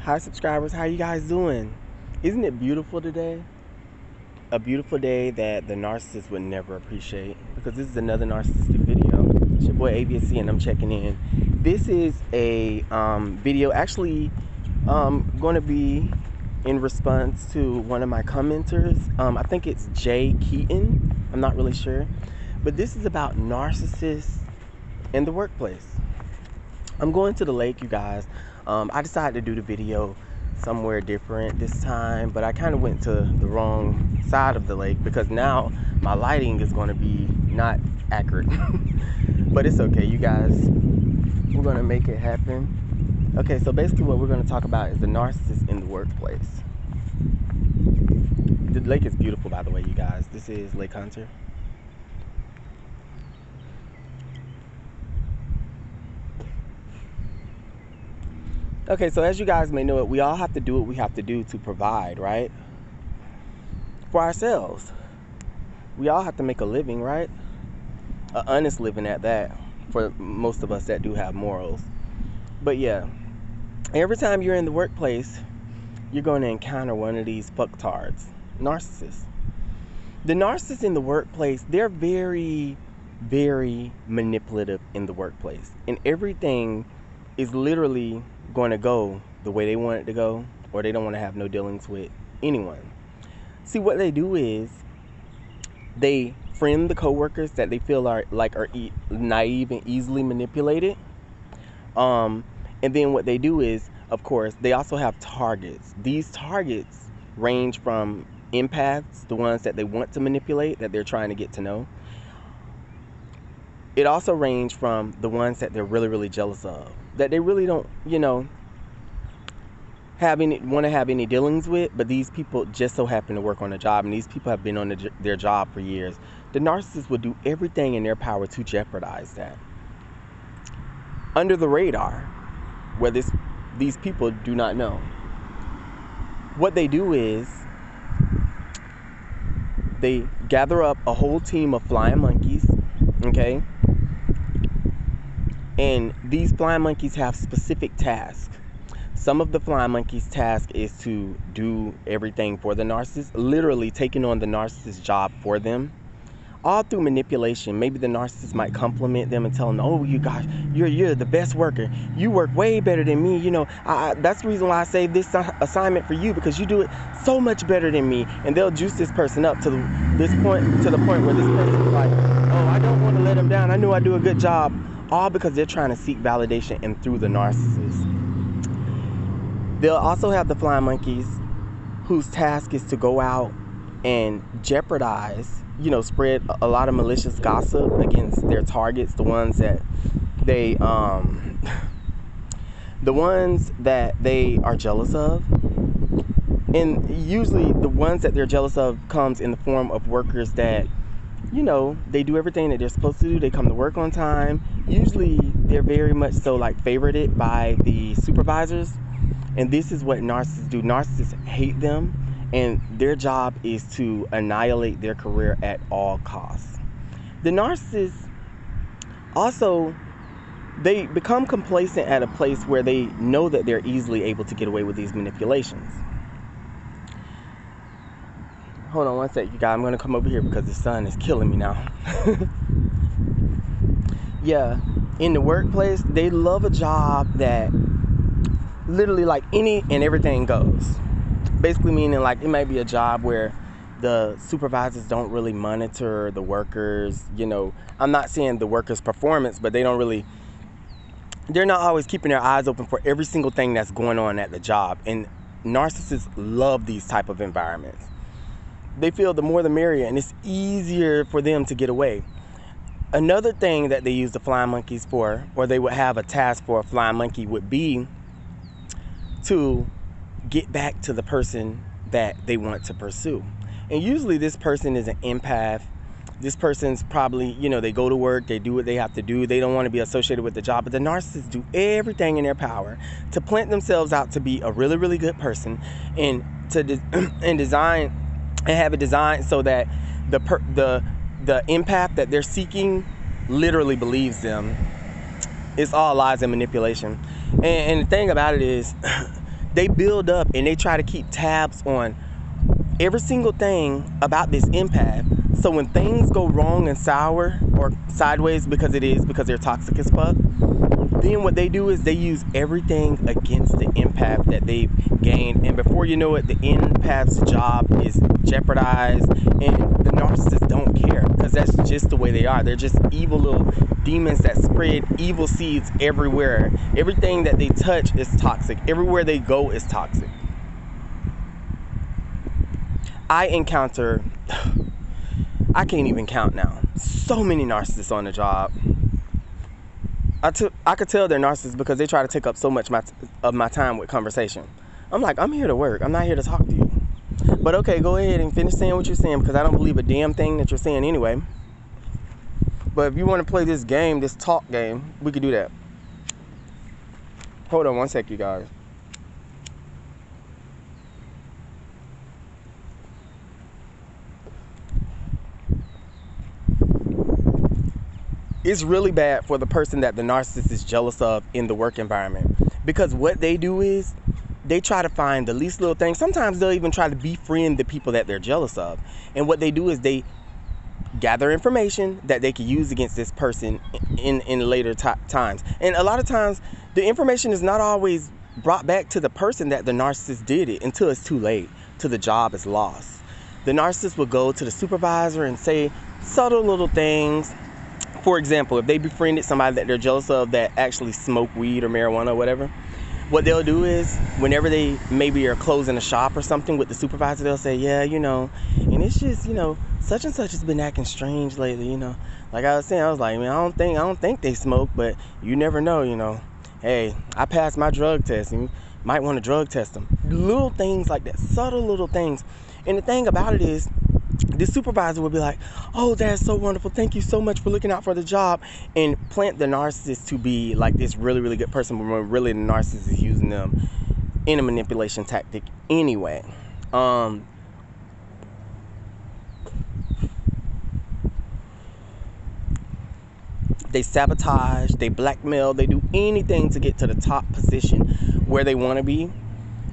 Hi subscribers, how you guys doing? Isn't it beautiful today? A beautiful day that the narcissist would never appreciate, because this is another narcissistic video. It's your boy ABSC and I'm checking in. This is a video actually going to be in response to one of my commenters. I think it's Keaton. I'm not really sure. But this is about narcissists in the workplace. I'm going to the lake, you guys. I decided to do the video somewhere different this time, but I kind of went to the wrong side of the lake because now my lighting is going to be not accurate. But it's okay, you guys. We're going to make it happen. Okay, so basically what we're going to talk about is the narcissist in the workplace. The lake is beautiful, by the way, you guys. This is Lake Hunter. Okay, so as you guys may know it, we all have to do what we have to do to provide, right? For ourselves. We all have to make a living, right? An honest living at that, for most of us that do have morals. But yeah, every time you're in the workplace, you're going to encounter one of these fucktards, narcissists. The narcissists in the workplace, they're very, very manipulative in the workplace. And everything is literally going to go the way they want it to go, or they don't want to have no dealings with anyone. See, what they do is they friend the coworkers that they feel are naive and easily manipulated. And then what they do is, of course, they also have targets. These targets range from empaths, the ones that they want to manipulate, that they're trying to get to know. It also ranges from the ones that they're really, really jealous of, that they really don't, want to have any dealings with, but these people just so happen to work on a job, and these people have been on their job for years. The narcissist will do everything in their power to jeopardize that. Under the radar, where these people do not know. What they do is they gather up a whole team of flying monkeys, okay? And these flying monkeys have specific tasks. Some of the flying monkeys' task is to do everything for the narcissist, literally taking on the narcissist's job for them, all through manipulation. Maybe the narcissist might compliment them and tell them, "Oh, you guys, you're the best worker. You work way better than me. That's the reason why I saved this assignment for you, because you do it so much better than me." And they'll juice this person up to the point where this person is like, "Oh, I don't want to let him down. I knew I do a good job." All because they're trying to seek validation and through the narcissist. They'll also have the flying monkeys whose task is to go out and jeopardize, spread a lot of malicious gossip against their targets, the ones that they are jealous of. And usually the ones that they're jealous of comes in the form of workers that, they do everything that they're supposed to do. They come to work on time. Usually they're very much so favorited by the supervisors. And this is what narcissists do. Narcissists hate them, and their job is to annihilate their career at all costs. The narcissists also, they become complacent at a place where they know that they're easily able to get away with these manipulations. Hold on one sec, you guys. I'm going to come over here because the sun is killing me now. Yeah, in the workplace, they love a job that literally any and everything goes. Basically meaning it might be a job where the supervisors don't really monitor the workers. I'm not saying the workers' performance, but they're not always keeping their eyes open for every single thing that's going on at the job. And narcissists love these type of environments. They feel the more the merrier, and it's easier for them to get away. Another thing that they use the flying monkeys for, or they would have a task for a flying monkey, would be to get back to the person that they want to pursue. And usually this person is an empath. This person's probably, they go to work, they do what they have to do. They don't want to be associated with the job. But the narcissists do everything in their power to plant themselves out to be a really, really good person, and design and have it designed so that the empath that they're seeking literally believes them. It's all lies and manipulation. And the thing about it is, They build up and they try to keep tabs on every single thing about this empath. So when things go wrong and sour or sideways, because they're toxic as fuck, then what they do is they use everything against the empath that they've gained, and before you know it, the empath's job is jeopardized, and the narcissists don't care, because that's just the way they are. They're just evil little demons that spread evil seeds everywhere. Everything that they touch is toxic. Everywhere they go is toxic. I encounter, I can't even count now, so many narcissists on the job. I could tell they're narcissists because they try to take up so much of my time with conversation. I'm like, I'm here to work. I'm not here to talk to you. But okay, go ahead and finish saying what you're saying, because I don't believe a damn thing that you're saying anyway. But if you want to play this game, this talk game, we could do that. Hold on one sec, you guys. It's really bad for the person that the narcissist is jealous of in the work environment, because what they do is they try to find the least little thing. Sometimes they'll even try to befriend the people that they're jealous of, and what they do is they gather information that they can use against this person in later times. And a lot of times the information is not always brought back to the person that the narcissist did it until it's too late, till the job is lost. The narcissist will go to the supervisor and say subtle little things. For example, if they befriended somebody that they're jealous of that actually smoke weed or marijuana or whatever, what they'll do is whenever they maybe are closing a shop or something with the supervisor, they'll say, yeah, and it's just, such and such has been acting strange lately, Like I was saying, I was like, man, I don't think they smoke, but you never know, Hey, I passed my drug test, and you might want to drug test them. Little things like that, subtle little things. And the thing about it is, the supervisor will be like, oh, that's so wonderful, thank you so much for looking out for the job, and plant the narcissist to be like this really, really good person, when really the narcissist is using them in a manipulation tactic anyway. They sabotage, they blackmail, they do anything to get to the top position where they want to be.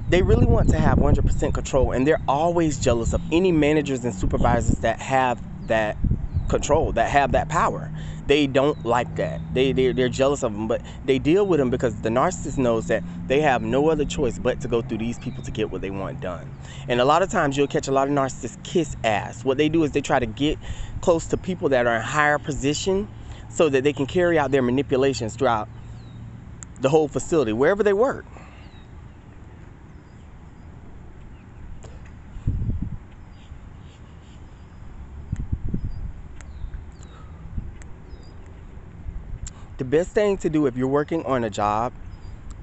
They really want to have 100% control, and they're always jealous of any managers and supervisors that have that control, that have that power. They don't like that. They're jealous of them, but they deal with them because the narcissist knows that they have no other choice but to go through these people to get what they want done. And a lot of times you'll catch a lot of narcissists kiss ass. What they do is they try to get close to people that are in higher position so that they can carry out their manipulations throughout the whole facility, wherever they work. The best thing to do if you're working on a job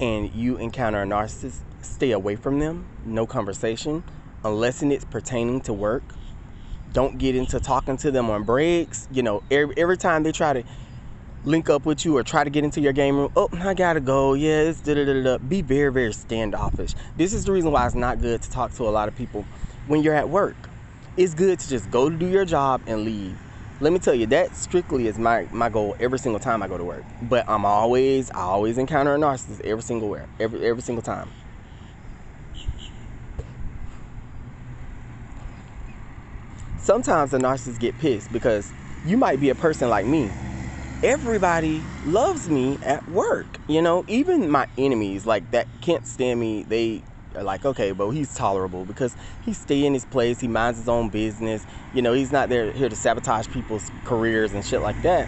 and you encounter a narcissist, stay away from them. No conversation, unless it's pertaining to work. Don't get into talking to them on breaks. Every time they try to link up with you or try to get into your game room, oh, I gotta go, yeah, it's da-da-da-da. Be very, very standoffish. This is the reason why it's not good to talk to a lot of people when you're at work. It's good to just go to do your job and leave. Let me tell you, that strictly is my goal every single time I go to work. But I always encounter a narcissist every single time. Sometimes the narcissists get pissed because you might be a person like me. Everybody loves me at work, even my enemies, like that can't stand me. They are like, okay, but he's tolerable because he stay in his place, he minds his own business, he's not here to sabotage people's careers and shit like that.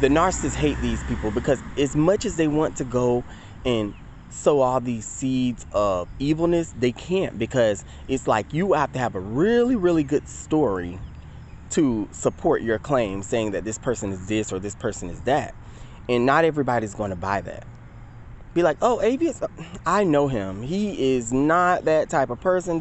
The narcissists hate these people because as much as they want to go and sow all these seeds of evilness, they can't, because it's like you have to have a really, really good story to support your claim, saying that this person is this or this person is that. And not everybody's going to buy that. Be like, oh, Avius, I know him. He is not that type of person.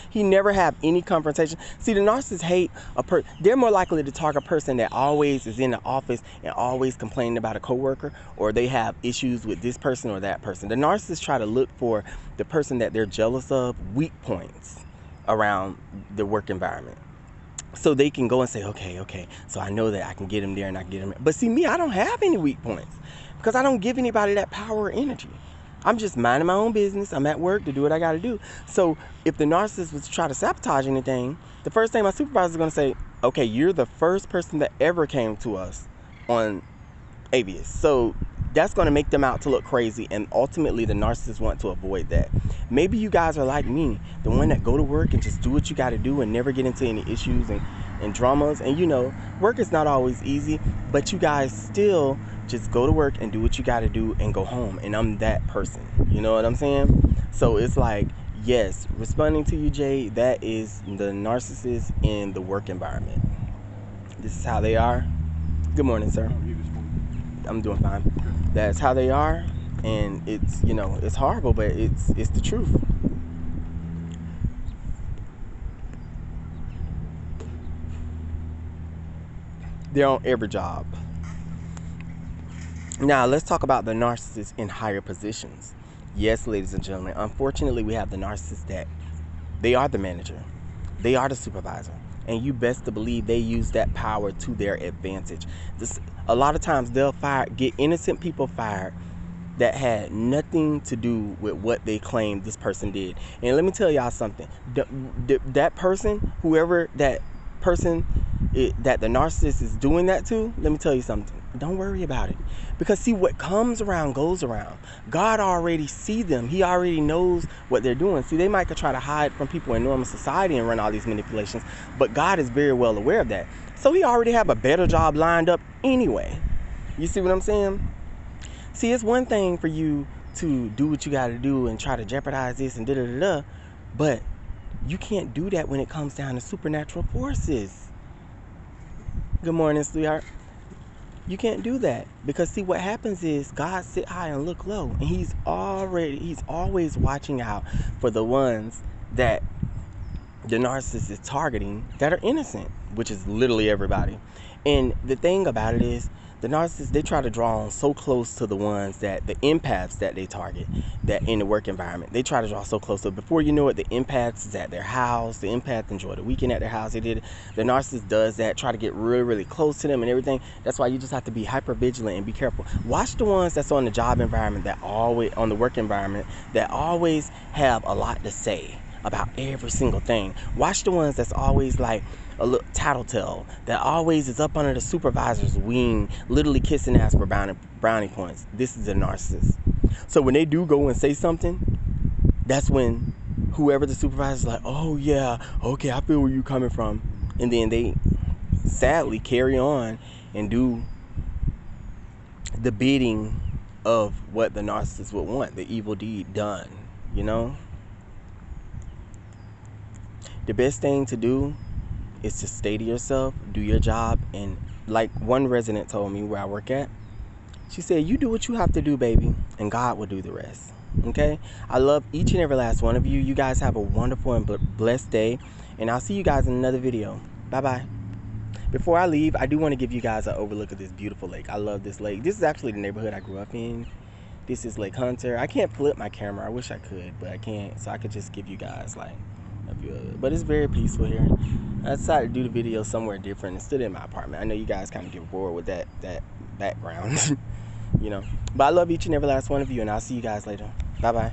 He never have any confrontation. See, the narcissists hate a person. They're more likely to target a person that always is in the office and always complaining about a coworker, or they have issues with this person or that person. The narcissists try to look for the person that they're jealous of, weak points around the work environment, so they can go and say, okay, so I know that I can get him there and I can get him there. But see, me, I don't have any weak points because I don't give anybody that power or energy. I'm just minding my own business. I'm at work to do what I got to do. So if the narcissist was to try to sabotage anything, the first thing my supervisor is going to say, okay, you're the first person that ever came to us on Avius. So that's going to make them out to look crazy, and ultimately the narcissists want to avoid that. Maybe you guys are like me, the one that go to work and just do what you got to do and never get into any issues and dramas. And you know, work is not always easy, but you guys still just go to work and do what you got to do and go home. And I'm that person, you know what I'm saying? So it's like, yes, responding to you, Jay, that is the narcissist in the work environment. This is how they are. Good morning, sir. I'm doing fine. That's how they are, and it's, you know, it's horrible, but it's the truth. They're on every job. Now, let's talk about the narcissists in higher positions. Yes, ladies and gentlemen, unfortunately, we have the narcissists that they are the manager. They are the supervisor. And you best to believe they use that power to their advantage. A lot of times they'll get innocent people fired that had nothing to do with what they claimed this person did. And let me tell y'all something. That person, whoever that person that the narcissist is doing that to, let me tell you something. Don't worry about it. Because see, what comes around goes around. God already see them. He already knows what they're doing. See, they might try to hide from people in normal society and run all these manipulations, but God is very well aware of that. So he already have a better job lined up anyway. You see what I'm saying? See, it's one thing for you to do what you got to do and try to jeopardize this and da-da-da-da, but you can't do that when it comes down to supernatural forces. Good morning, sweetheart. You can't do that, because see, what happens is God sit high and look low, and he's always watching out for the ones that the narcissist is targeting that are innocent, which is literally everybody. And the thing about it is, the narcissists, they try to draw on so close to the ones that the empaths that they target, that in the work environment, they try to draw so close. So before you know it, the empaths is at their house. The empath enjoy the weekend at their house. The narcissist does that, try to get really, really close to them and everything. That's why you just have to be hyper vigilant and be careful. Watch the ones that's on the job environment, that always on the work environment, that always have a lot to say about every single thing. Watch the ones that's always like a little tattletale, that always is up under the supervisor's wing, literally kissing ass for brownie points. This is a narcissist. So when they do go and say something, that's when whoever the supervisor is like, oh yeah, okay, I feel where you're coming from. And then they sadly carry on and do the bidding of what the narcissist would want, the evil deed done, you know? The best thing to do is to stay to yourself, do your job, and like one resident told me where I work at, she said, you do what you have to do, baby, and God will do the rest. Okay? I love each and every last one of you. You guys have a wonderful and blessed day, and I'll see you guys in another video. Bye-bye. Before I leave, I do want to give you guys an overlook of this beautiful lake. I love this lake. This is actually the neighborhood I grew up in. This is Lake Hunter. I can't flip my camera. I wish I could, but I can't, so I could just give you guys like a view of it. But it's very peaceful here. I decided to do the video somewhere different instead of in my apartment. I know you guys kind of get bored with that background, you know. But I love each and every last one of you, and I'll see you guys later. Bye-bye.